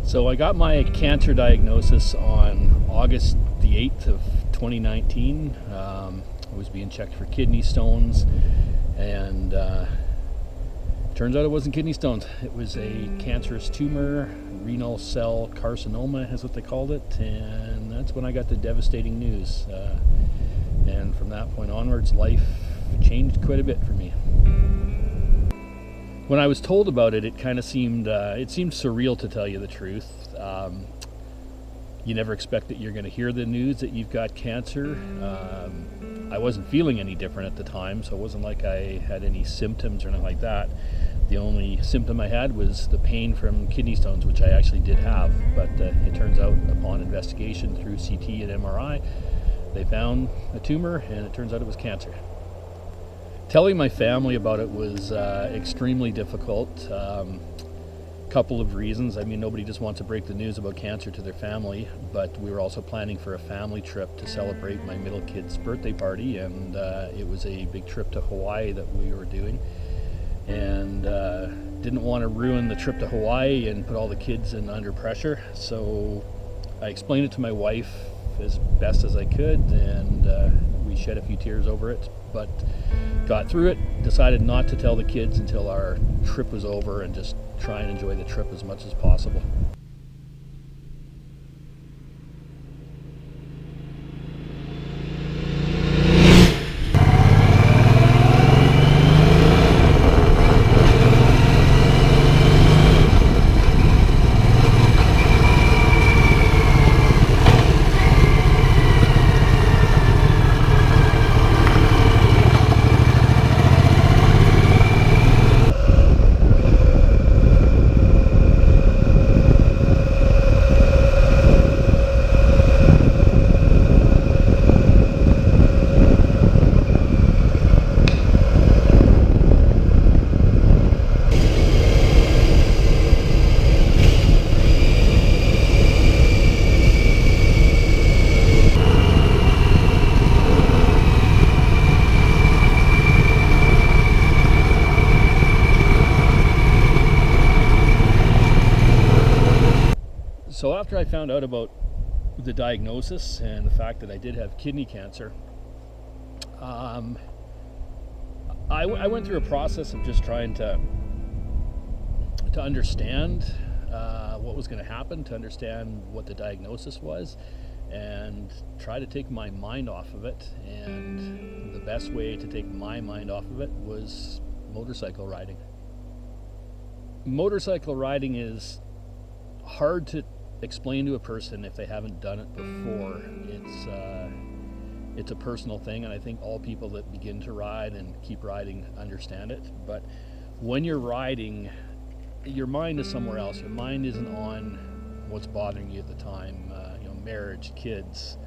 So I got my cancer diagnosis on August the 8th of 2019. I was being checked for kidney stones, and turns out it wasn't kidney stones. It was a cancerous tumor, renal cell carcinoma is what they called it, and that's when I got the devastating news. And from that point onwards, life changed quite a bit for me. When I was told about it, it kind of seemed surreal, to tell you the truth. You never expect that you're going to hear the news that you've got cancer. I wasn't feeling any different at the time, so it wasn't like I had any symptoms or anything like that. The only symptom I had was the pain from kidney stones, which I actually did have. But it turns out, upon investigation through CT and MRI, they found a tumor, and it turns out it was cancer. Telling my family about it was extremely difficult. Couple of reasons. I mean, nobody just wants to break the news about cancer to their family, but we were also planning for a family trip to celebrate my middle kid's birthday party, and it was a big trip to Hawaii that we were doing, and didn't want to ruin the trip to Hawaii and put all the kids in under pressure. So I explained it to my wife as best as I could, and we shed a few tears over it, but got through it. Decided not to tell the kids until our trip was over, and just try and enjoy the trip as much as possible. So after I found out about the diagnosis and the fact that I did have kidney cancer, I went through a process of just trying to understand what was going to happen, to understand what the diagnosis was, and try to take my mind off of it. And the best way to take my mind off of it was motorcycle riding. Motorcycle riding is hard to explain to a person if they haven't done it before. It's a personal thing, and I think all people that begin to ride and keep riding understand it. But when you're riding, your mind is somewhere else. Your mind isn't on what's bothering you at the time. Marriage, kids,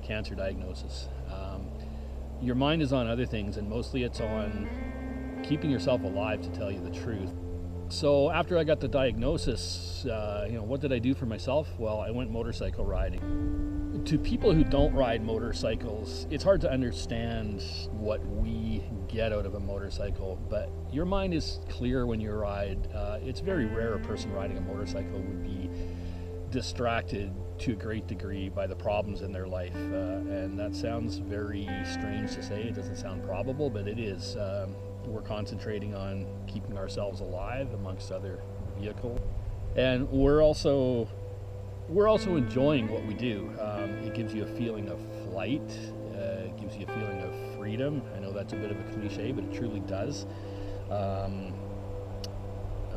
cancer diagnosis. Your mind is on other things, and mostly it's on keeping yourself alive, to tell you the truth. So after I got the diagnosis, what did I do for myself? Well, I went motorcycle riding. To people who don't ride motorcycles, it's hard to understand what we get out of a motorcycle, but your mind is clear when you ride. It's very rare a person riding a motorcycle would be distracted to a great degree by the problems in their life, and that sounds very strange to say. It doesn't sound probable, but it is. We're concentrating on keeping ourselves alive amongst other vehicles, and we're also enjoying what we do. It gives you a feeling of flight. It gives you a feeling of freedom. I know that's a bit of a cliche, but it truly does.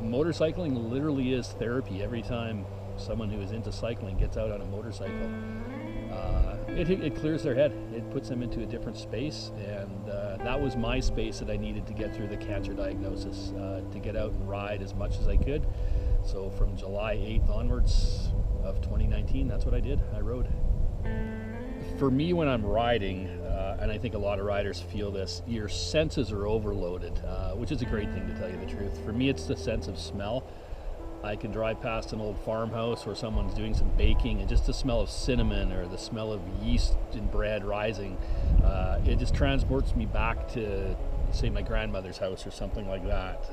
Motorcycling literally is therapy. Every time someone who is into cycling gets out on a motorcycle, it clears their head. It puts them into a different space, and that was my space that I needed to get through the cancer diagnosis, to get out and ride as much as I could. So from July 8th onwards of 2019, that's what I did. I rode. For me, when I'm riding, and I think a lot of riders feel this, your senses are overloaded, which is a great thing, to tell you the truth. For me, it's the sense of smell. I can drive past an old farmhouse where someone's doing some baking, and just the smell of cinnamon or the smell of yeast in bread rising, it just transports me back to, say, my grandmother's house or something like that.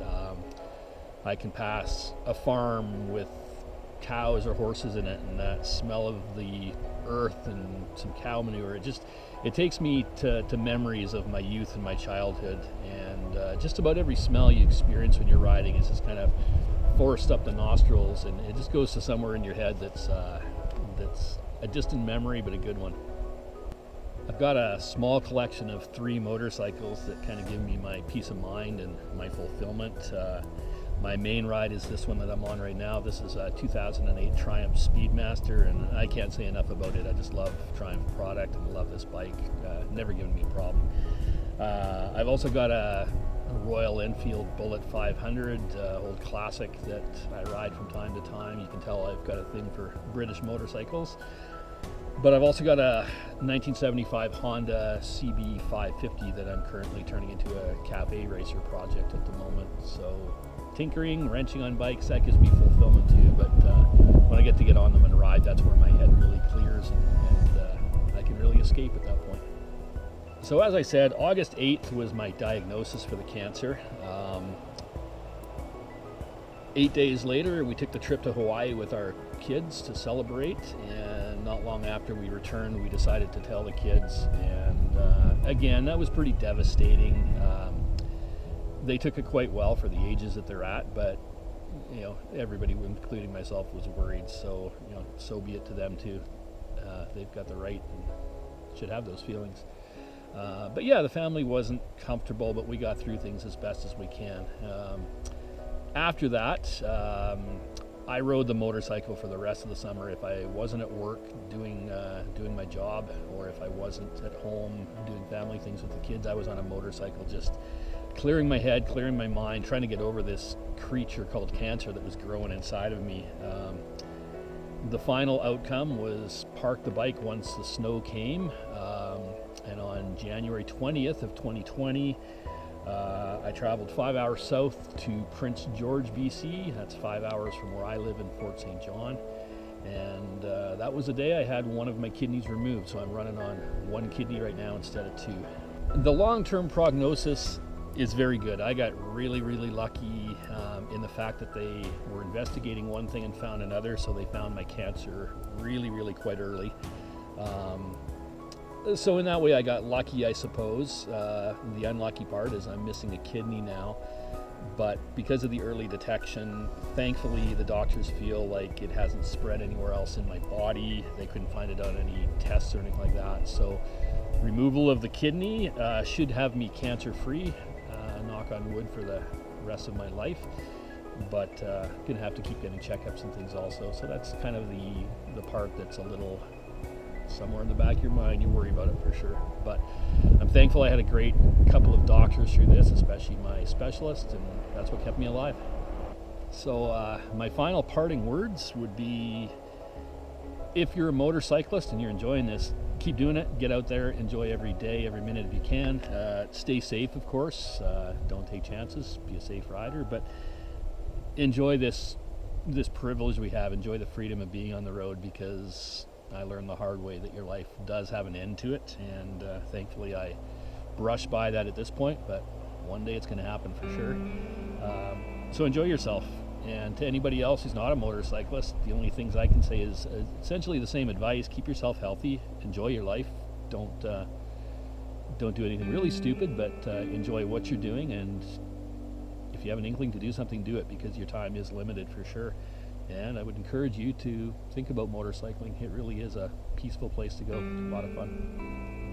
I can pass a farm with cows or horses in it, and that smell of the earth and some cow manure, it takes me to memories of my youth and my childhood. And just about every smell you experience when you're riding is just kind of forced up the nostrils, and it just goes to somewhere in your head that's a distant memory, but a good one. I've got a small collection of 3 motorcycles that kind of give me my peace of mind and my fulfillment. My main ride is this one that I'm on right now. This is a 2008 Triumph Speedmaster, and I can't say enough about it. I just love Triumph product and love this bike. Never given me a problem. I've also got a Royal Enfield Bullet 500, old classic that I ride from time to time. You can tell I've got a thing for British motorcycles. But I've also got a 1975 Honda CB 550 that I'm currently turning into a cafe racer project at the moment. So tinkering, wrenching on bikes, that gives me fulfillment too. But when I get to get on them and ride, that's where my head really clears, and I can really escape at that point. So as I said, August 8th was my diagnosis for the cancer. 8 days later, we took the trip to Hawaii with our kids to celebrate, and not long after we returned, we decided to tell the kids. And again, that was pretty devastating. They took it quite well for the ages that they're at, but everybody, including myself, was worried. So so be it to them too. They've got the right and should have those feelings. But yeah, the family wasn't comfortable, but we got through things as best as we can. After that, I rode the motorcycle for the rest of the summer. If I wasn't at work doing my job, or if I wasn't at home doing family things with the kids, I was on a motorcycle, just clearing my head, clearing my mind, trying to get over this creature called cancer that was growing inside of me. The final outcome was park the bike once the snow came, and on January 20th of 2020, I traveled 5 hours south to Prince George, BC. That's 5 hours from where I live in Fort St. John. And that was the day I had one of my kidneys removed. So I'm running on one kidney right now instead of 2. The long-term prognosis is very good. I got really, really lucky in the fact that they were investigating one thing and found another. So they found my cancer really, really quite early. So in that way I got lucky, I suppose. The unlucky part is I'm missing a kidney now, but because of the early detection, thankfully the doctors feel like it hasn't spread anywhere else in my body. They couldn't find it on any tests or anything like that. So removal of the kidney should have me cancer free, knock on wood, for the rest of my life. But gonna have to keep getting checkups and things also. So that's kind of the part that's a little somewhere in the back of your mind. You worry about it for sure, but I'm thankful I had a great couple of doctors through this, especially my specialist, and that's what kept me alive. So my final parting words would be, if you're a motorcyclist and you're enjoying this, keep doing it. Get out there, enjoy every day, every minute if you can. Stay safe, of course. Don't take chances, be a safe rider, but enjoy this privilege we have. Enjoy the freedom of being on the road, because I learned the hard way that your life does have an end to it, and thankfully I brushed by that at this point, but one day it's going to happen for sure. So enjoy yourself. And to anybody else who's not a motorcyclist, the only things I can say is essentially the same advice. Keep yourself healthy, enjoy your life. Don't do anything really stupid, but enjoy what you're doing, and if you have an inkling to do something, do it, because your time is limited for sure. And I would encourage you to think about motorcycling. It really is a peaceful place to go. It's a lot of fun.